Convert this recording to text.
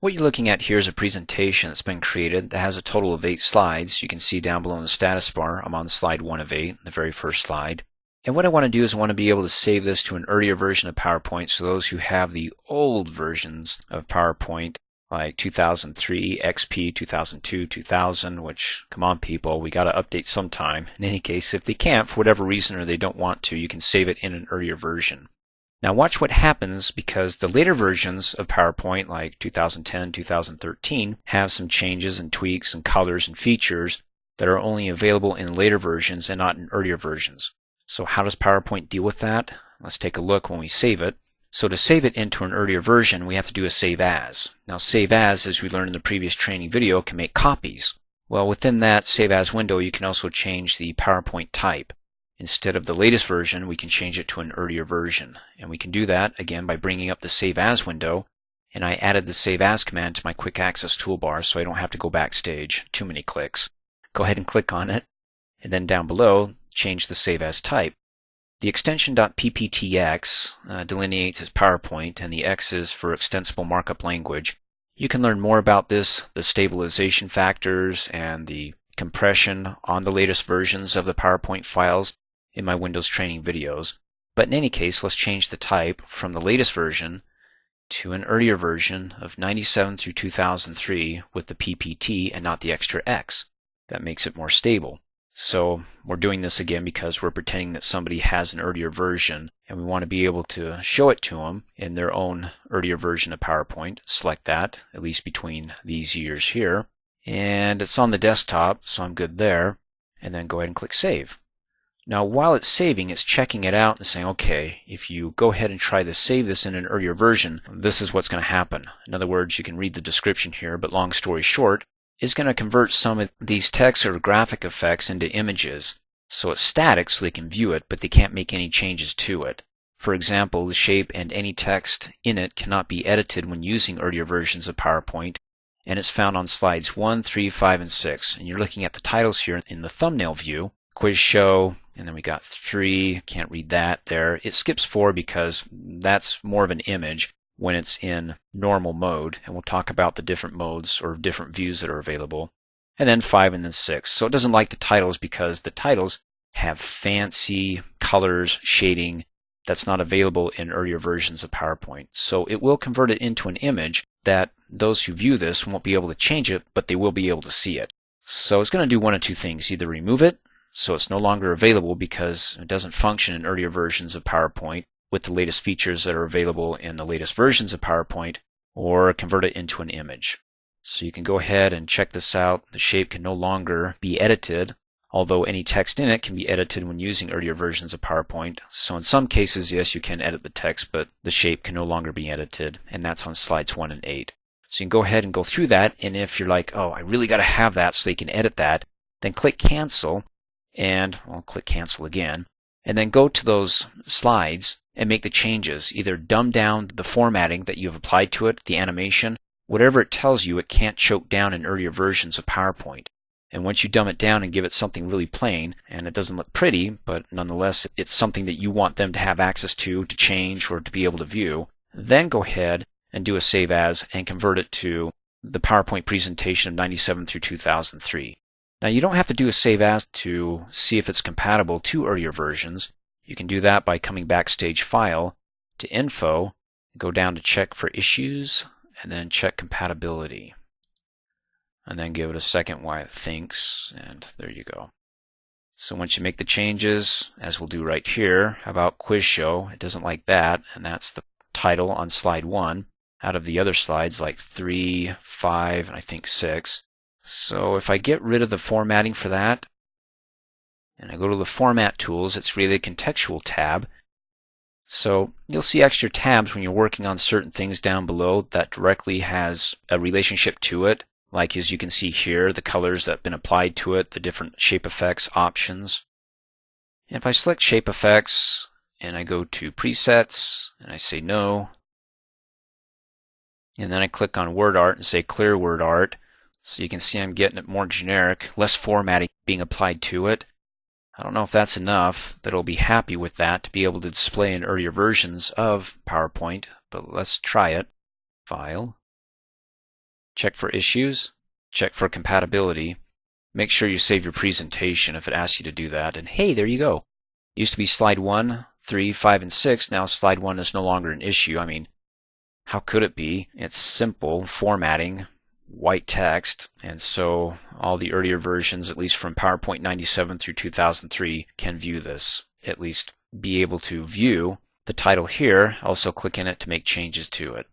What you're looking at here is a presentation that's been created that has a total of 8 slides. You can see down below in the status bar, I'm on slide 1 of 8, the very first slide. And what I want to do is I want to be able to save this to an earlier version of PowerPoint, so those who have the old versions of PowerPoint, like 2003, XP, 2002, 2000, which, come on people, we got to update sometime. In any case, if they can't for whatever reason or they don't want to, you can save it in an earlier version. Now watch what happens because the later versions of PowerPoint, like 2010, 2013, have some changes and tweaks and colors and features that are only available in later versions and not in earlier versions. So how does PowerPoint deal with that? Let's take a look when we save it. So to save it into an earlier version, we have to do a save as. Now save as we learned in the previous training video, can make copies. Well, within that save as window, you can also change the PowerPoint type. Instead of the latest version, we can change it to an earlier version. And we can do that, again, by bringing up the Save As window. And I added the Save As command to my Quick Access toolbar so I don't have to go backstage. Too many clicks. Go ahead and click on it. And then down below, change the Save As type. The extension .pptx delineates as PowerPoint, and the X is for Extensible Markup Language. You can learn more about this, the stabilization factors, and the compression on the latest versions of the PowerPoint files in my Windows training videos. But in any case, let's change the type from the latest version to an earlier version of 97 through 2003 with the PPT and not the extra X. That makes it more stable. So we're doing this again because we're pretending that somebody has an earlier version and we want to be able to show it to them in their own earlier version of PowerPoint. Select that, at least between these years here. And it's on the desktop, so I'm good there. And then go ahead and click Save. Now while it's saving, it's checking it out and saying, okay, if you go ahead and try to save this in an earlier version, this is what's going to happen. In other words, you can read the description here, but long story short, it's going to convert some of these text or graphic effects into images. So it's static so they can view it, but they can't make any changes to it. For example, the shape and any text in it cannot be edited when using earlier versions of PowerPoint, and it's found on slides 1, 3, 5, and 6. And you're looking at the titles here in the thumbnail view. Quiz show, and then we got 3, can't read that there. It skips 4 because that's more of an image when it's in normal mode, and we'll talk about the different modes or different views that are available. And then 5 and then 6. So it doesn't like the titles because the titles have fancy colors, shading that's not available in earlier versions of PowerPoint. So it will convert it into an image that those who view this won't be able to change it, but they will be able to see it. So it's going to do one of two things, either remove it, so it's no longer available because it doesn't function in earlier versions of PowerPoint with the latest features that are available in the latest versions of PowerPoint, or convert it into an image. So you can go ahead and check this out. The shape can no longer be edited, although any text in it can be edited when using earlier versions of PowerPoint. So in some cases, yes, you can edit the text, but the shape can no longer be edited, and that's on slides 1 and 8. So you can go ahead and go through that, and if you're like, oh, I really got to have that so they can edit that, then click Cancel, and I'll click Cancel again, and then go to those slides and make the changes. Either dumb down the formatting that you've applied to it, the animation, whatever it tells you, it can't choke down in earlier versions of PowerPoint. And once you dumb it down and give it something really plain, and it doesn't look pretty, but nonetheless it's something that you want them to have access to change, or to be able to view, then go ahead and do a save as and convert it to the PowerPoint presentation of 97 through 2003. Now you don't have to do a save as to see if it's compatible to earlier versions. You can do that by coming backstage File to Info, go down to Check for Issues, and then check Compatibility. And then give it a second while it thinks, and there you go. So once you make the changes, as we'll do right here, how about Quiz Show? It doesn't like that, and that's the title on slide 1 out of the other slides like 3, 5, and I think 6. So if I get rid of the formatting for that, and I go to the Format Tools, it's really a contextual tab. So you'll see extra tabs when you're working on certain things down below that directly has a relationship to it. Like as you can see here, the colors that have been applied to it, the different shape effects options. And if I select shape effects and I go to presets and I say no, and then I click on word art and say clear word art, so you can see I'm getting it more generic, less formatting being applied to it. I don't know if that's enough that it'll be happy with that to be able to display in earlier versions of PowerPoint, but let's try it. File, check for issues, check for compatibility. Make sure you save your presentation if it asks you to do that. And hey, there you go. It used to be slide 1, 3, 5, and 6. Now slide 1 is no longer an issue. I mean, how could it be? It's simple formatting, white text, and so all the earlier versions, at least from PowerPoint 97 through 2003, can view this, at least be able to view the title here. Also click in it to make changes to it.